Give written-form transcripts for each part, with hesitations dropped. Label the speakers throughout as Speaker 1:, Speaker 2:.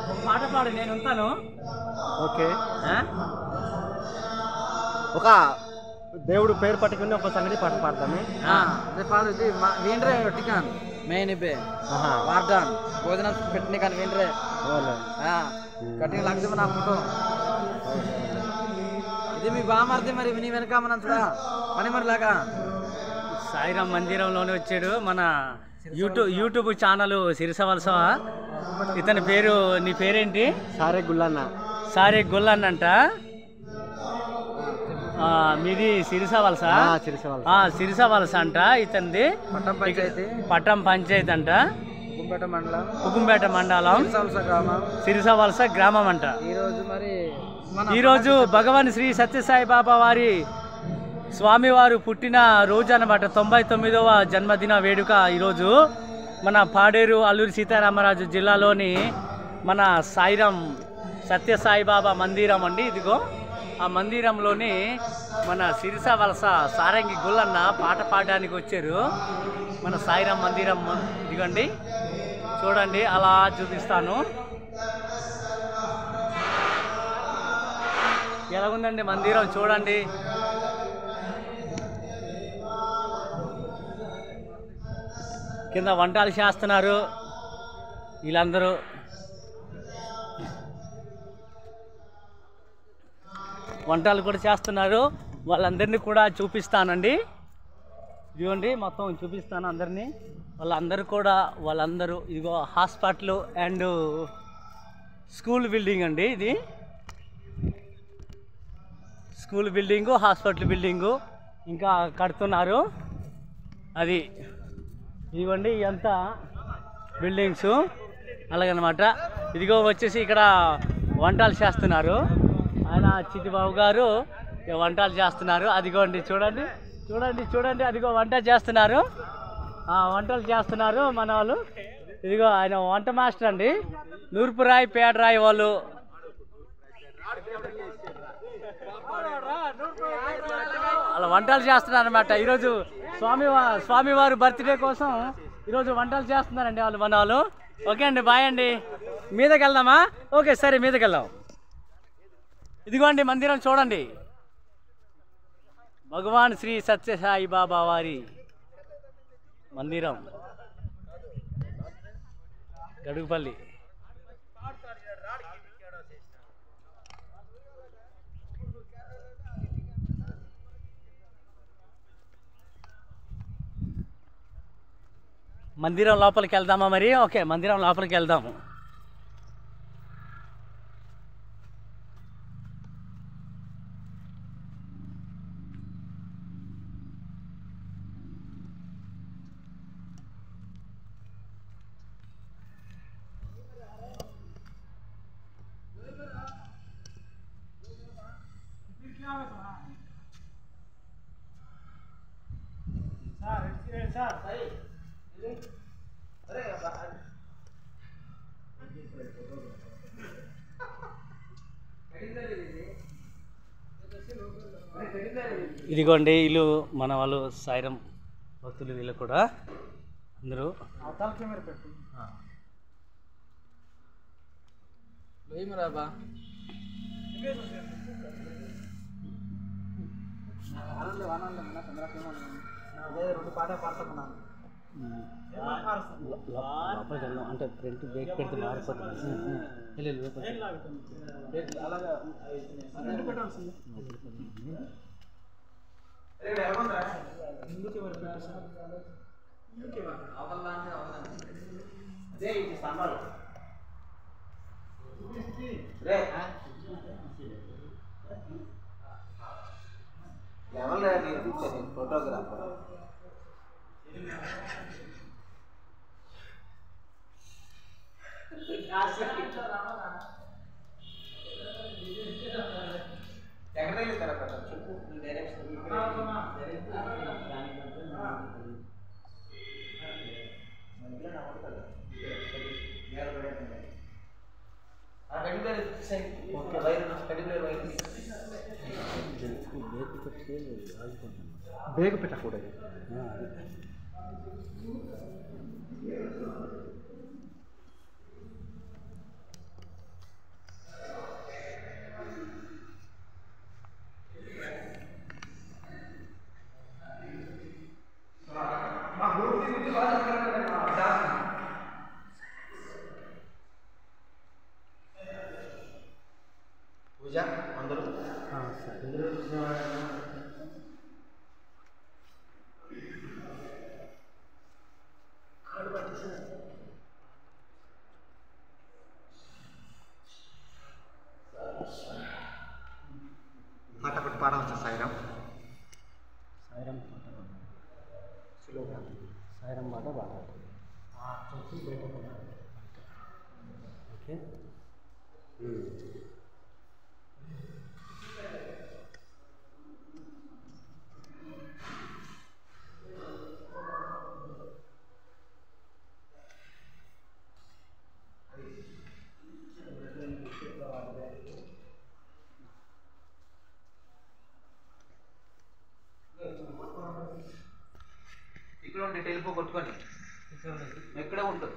Speaker 1: ఒక పాట పాడు, నేను ఉంటాను.
Speaker 2: ఓకే, ఒక దేవుడు పేరు పట్టుకుని ఒక సంగతి పాట పాడతాను.
Speaker 1: పాడు వీండ్రే టికాన్ మెయిన్ ఇబ్బే వార్డాన్ భోజనం పెట్టిన కానీ వీండ్రే కట్టిన లక్ష నా ఫోటో ఇది మీ బామర్ది. మరి నీ వెనక మనం చూడ పని మరిలాగా సాయిరాం మందిరంలోనే వచ్చాడు. మన యూట్యూబ్ ఛానల్ సిరిసవలస. ఇతని పేరు, నీ పేరేంటి?
Speaker 2: సారే గుల్లన్న.
Speaker 1: సారే గుల్లన్న అంట. మీది సిరిసవలస? సిరిసవలస అంట. ఇతనిది పట్టం పంచాయతీ అంట, కుకుంపేట మండలం, సిరిసవలస గ్రామం అంట. ఈరోజు భగవాన్ శ్రీ సత్యసాయి బాబా వారి స్వామివారు పుట్టిన రోజు అన్నమాట. 99వ జన్మదిన వేడుక ఈరోజు మన పాడేరు అల్లూరి సీతారామరాజు జిల్లాలోని మన సాయిరాం సత్యసాయిబాబా మందిరం అండి. ఇదిగో ఆ మందిరంలోని మన సిరిసవలస సారంగి గుల్లన్న పాట పాడడానికి వచ్చారు. మన సాయిరాం మందిరం ఇదిగోండి, చూడండి, అలా చూపిస్తాను. ఎలాగుందండి మందిరం చూడండి. కింద వంటలు చేస్తున్నారు వీళ్ళందరూ. వంటలు కూడా చేస్తున్నారు. వాళ్ళందరినీ కూడా చూపిస్తానండి. ఇదిగోండి మొత్తం చూపిస్తాను అందరినీ. వాళ్ళందరూ ఇదిగో హాస్పిటల్ అండ్ స్కూల్ బిల్డింగ్ అండి. ఇది స్కూల్ బిల్డింగు, హాస్పిటల్ బిల్డింగు ఇంకా కడుతున్నారు. అది ఇదిగోండి ఎంత బిల్డింగ్స్ అలాగనమాట. ఇదిగో వచ్చేసి ఇక్కడ వంటలు చేస్తున్నారు. ఆయన చిట్టిబాబు గారు వంటలు చేస్తున్నారు. అదిగోండి చూడండి చూడండి చూడండి, అదిగో వంట చేస్తున్నారు, వంటలు చేస్తున్నారు మన వాళ్ళు. ఇదిగో ఆయన వంట మాస్టర్ అండి. నూర్పురాయి పేడరాయి వాళ్ళు అలా వంటలు చేస్తున్నారు అనమాట. ఈరోజు స్వామివారి బర్త్డే కోసం ఈరోజు వంటలు చేస్తున్నారండి వాళ్ళు మన వాళ్ళు. ఓకే అండి, బాయ్ అండి. మీదకి వెళ్దామా? ఓకే సరే, మీదకి వెళ్దాం. ఇదిగోండి మందిరం చూడండి, భగవాన్ శ్రీ సత్యసాయి బాబా వారి మందిరం, గడుగుపల్లి. మందిరం లోపలికి వెళ్దామా మరి? ఓకే, మందిరం లోపలికి వెళ్దాము. ఇదిగోండి వీళ్ళు మన వాళ్ళు సాయిరాం భక్తులు. వీళ్ళు కూడా అందరూ అంటే ఫ్రంట్ బ్రేక్ పెడితే మారిపోతుంది. ఫోటోగ్రాఫర్ ಬೇಗ ಪೆಟ್ಟ ಕೊಡೋದು.
Speaker 3: ఇక్కడ ఉండి టెలిఫోన్ కొట్టుకొని ఎక్కడే ఉంటుంది.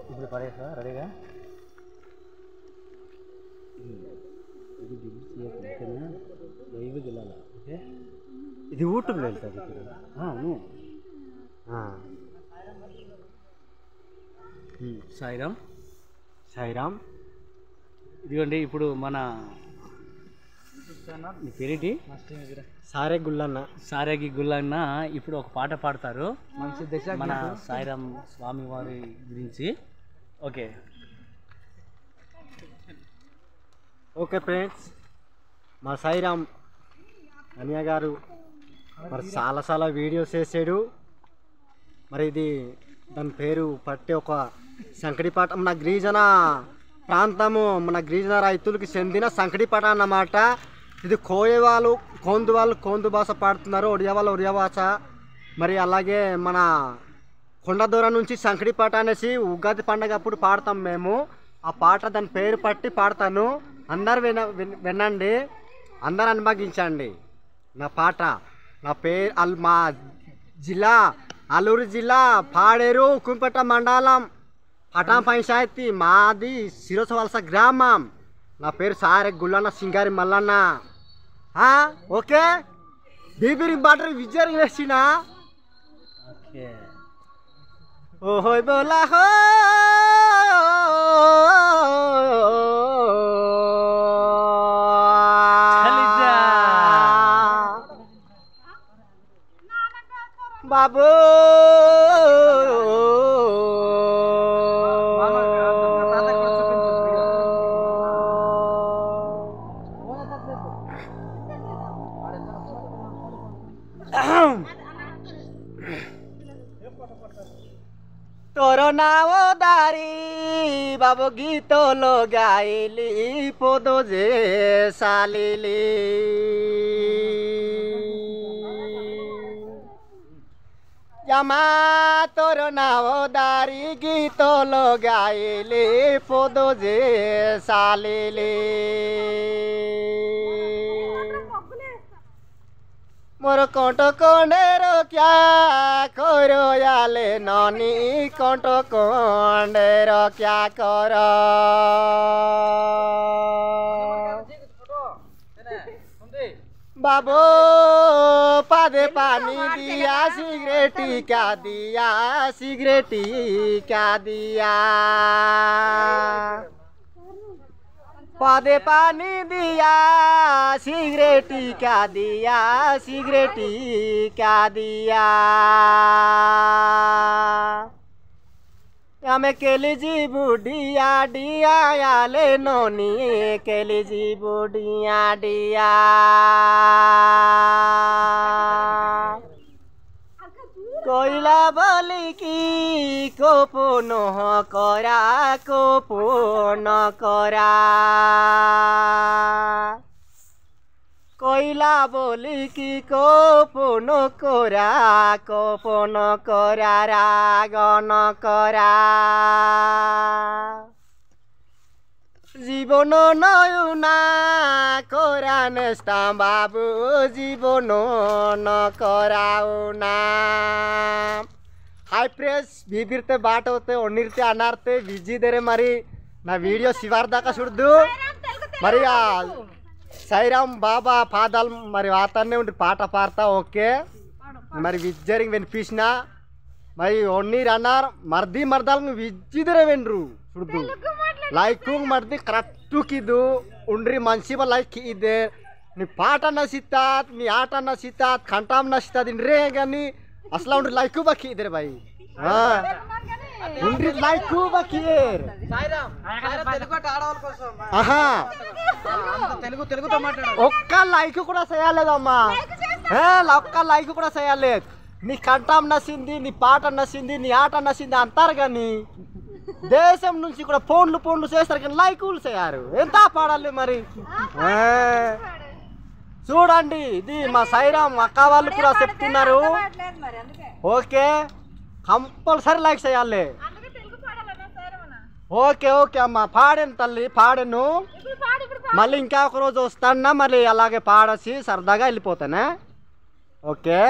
Speaker 2: ఇప్పుడు పడేసా రెడీగా ఇది యూట్యూబ్లో వెళ్తుంది అవును.
Speaker 1: సాయిరామ్.
Speaker 2: సాయిరామ్.
Speaker 1: ఇదిగోండి ఇప్పుడు మన మీ పేరేంటి?
Speaker 2: సారే గుల్లన్న.
Speaker 1: సారేగి గుల్లన్న ఇప్పుడు ఒక పాట పాడతారు మన సాయిరామ్ స్వామి వారి గురించి. ఓకే
Speaker 2: ఓకే ఫ్రెండ్స్, మా సాయిరామ్ అనియా గారు మరి చాలా వీడియోస్ చేసాడు. మరి ఇది దాని పేరు పట్టే ఒక సంకటి పాట. మన గిరిజన ప్రాంతము, మన గిరిజన రైతులకు చెందిన సంకటి పాట అన్నమాట. ఇది కోయ వాళ్ళు కోందు భాష పాడుతున్నారు, ఒడియా వాళ్ళు ఒడియా భాష. మరి అలాగే మన కొండదూర నుంచి సంకటి పాట అనేసి ఉగాది పండగ అప్పుడు పాడతాం మేము. ఆ పాట దాని పేరు పట్టి పాడతాను. అందరు వినండి, అందరు అనుభవించండి నా పాట. నా పేరు మా జిల్లా అల్లూరు జిల్లా పాడేరు కుంపేట మండలం పటాం పంచాయతీ, మాది సిరోసవలస గ్రామం. నా పేరు సారే గుల్లన్న సింగారి మల్లన్న. ఓకే బీబీరి బాటర్ విజయ్ వేసిన ఓహోయ్ బోలా హో బాబు তোর নাও দারি বাবু গীত লগাইলি পদ যে সালিলি জামা তোর নাও দারি গীত লগাইলি পদ যে সালিলি मोर कंट कंडेर क्या करो याले ननी कंट कंडेर क्या कर बाबू पादे पानी दिया सिगरेटी क्या दिया सिगरेटी क्या दिया पादे पानी दिया सिगरेटी क्या दिया सिगरेटी क्या दिया हमें केली जी बुढ़िया डिया याले नोनी केली जी बुढ़िया डिया কইলা বলিকি গোপন করা গোপন করা কইলা বলিকি গোপন করা রাগন করা জীবন নয়না করা নেস্তাম বাবু জীবন নকরাও না హాయ్ ఫ్రెండ్స్ బీబీర్తే బాట అవుతే ఒన్నిరితే అన్నారితే విజీదరే మరి నా వీడియో శివార్ దాకా చూడదు మరి ఆ సైరామ్ బాబా పాదాలు మరి వాతాన్నే ఉండి పాట పాడతా ఓకే మరి విజ్జరింగ్ వినిపించిన మరి ఒన్నీరు అన్నారు మర్ది మర్దాలు విజ్జిదరే వెండ్రు చూడదు లైక్ మర్ది కరెక్ట్కిదు ఉండ్రి మంచిగా లైక్ ఇదే నీ పాట నచ్చిतात నీ ఆట నచ్చిतात కంఠం నచ్చిतात ఇండ్రే కానీ असला उन्हें लाइकू बाकी इधर भाई हाँ उन्हें लाइकू बाकी है हाँ ఒక్క లైక్ కూడా చేయాలేదమ్మా ఒక్క లైక్ కూడా చేయలేదు నీ కంఠం నచ్చింది నీ పాట నచ్చింది నీ ఆట నచ్చింది అంటారు కానీ దేశం నుంచి కూడా ఫోన్లు చేస్తారు కానీ లైకులు చేయరు ఎంత పాడాలి మరి చూడండి ఇది మా సైరామ్ అక్క వాళ్ళు కూడా చెప్తున్నారు ఓకే కంపల్సరీ లైక్ చేయాలి ఓకే ఓకే అమ్మ పాడాను తల్లి పాడాను మళ్ళీ ఇంకా ఒక రోజు వస్తానా మళ్ళీ అలాగే పాడేసి సరదాగా వెళ్ళిపోతానే ఓకే